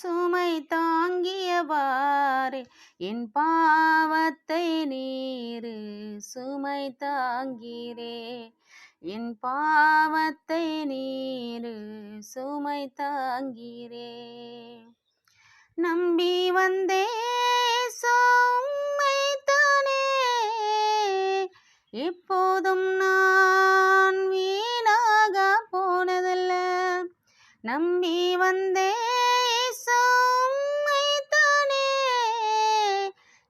சுமை தாங்கியவாறே என் பாவத்தை நீரு சுமை தாங்கீரே. என் பாவத்தை நீரு சுமை தாங்கீரே. நம்பி வந்தே சும்மைத்தானே எப்போதும் நான் வீணாக போனதில்ல. நம்பி வந்தே சும்மைத்தானே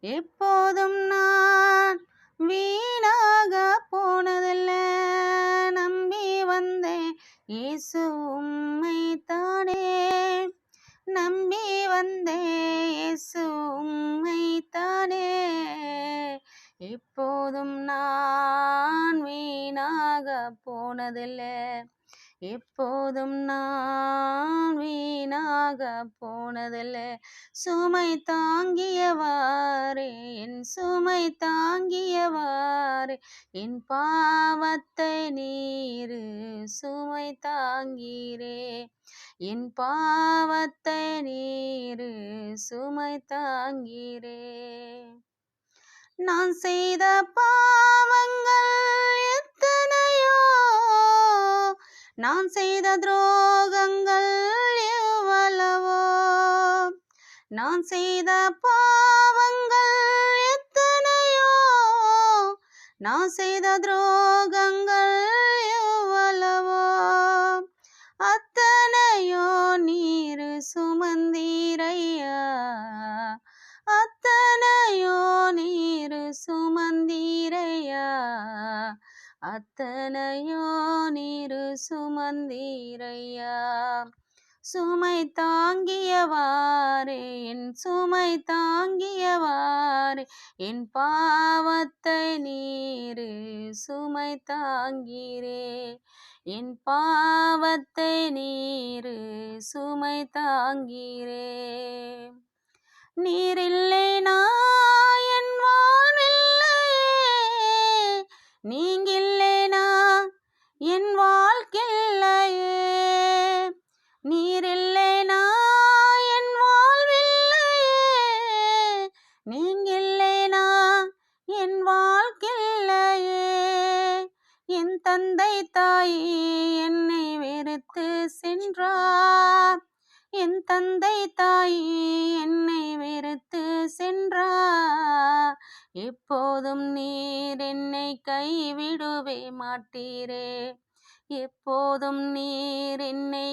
எப்போதும் நான் வீணாக போனதில்ல. நம்பி வந்தே இயேசு உம்மைத்தானே. நம்பி வந்தே இயேசு உம்மைத்தானே எப்போதும் நான் வீணாக போனதில்லை. எப்போதும் நான் வீணாக போனதில்லை. சுமை தாங்கியவாறே என் சுமை தாங்கியவாறே என் பாவத்தை நீரு சுமை தாங்கீரே. என் பாவத்தை நீரு சுமை தாங்கீரே. நான் செய்த பாவங்கள் எத்தனையோ, நான் செய்த துரோகங்கள் எவ்வளவோ. நான் செய்த பாவங்கள் எத்தனையோ, நான் செய்த துரோகங்கள் எவ்வளவோ. அத்தனையோ நீரு சுமந்தீரையா, அத்தனையோ நீரு சுமந்தீரையா, அத்தனையோ நீரு சுமந்தீரையா. சுமை தாங்கியவாறே என் சுமை தாங்கியவாறே என் பாவத்தை நீரு சுமை தாங்கீரே. என் பாவத்தை நீரு சுமை தாங்கீரே. நீரில்லை நான் என் வாழ்வில்லையே, நீங்கில்லை நான் என் வாழ்க்கையில்லையே. நீரில்லை நான் என் வாழ்வில்லையே, நீங்கில்லை நான் என் வாழ்க்கையில்லையே. என் தந்தை தாய் என்னை வெறுத்து சென்றார், என் தந்தை தாய் என்னை வெறுத்து சென்றார். எப்போதும் நீர் என்னை கைவிடவே மாட்டீரே. எப்போதும் நீர் என்னை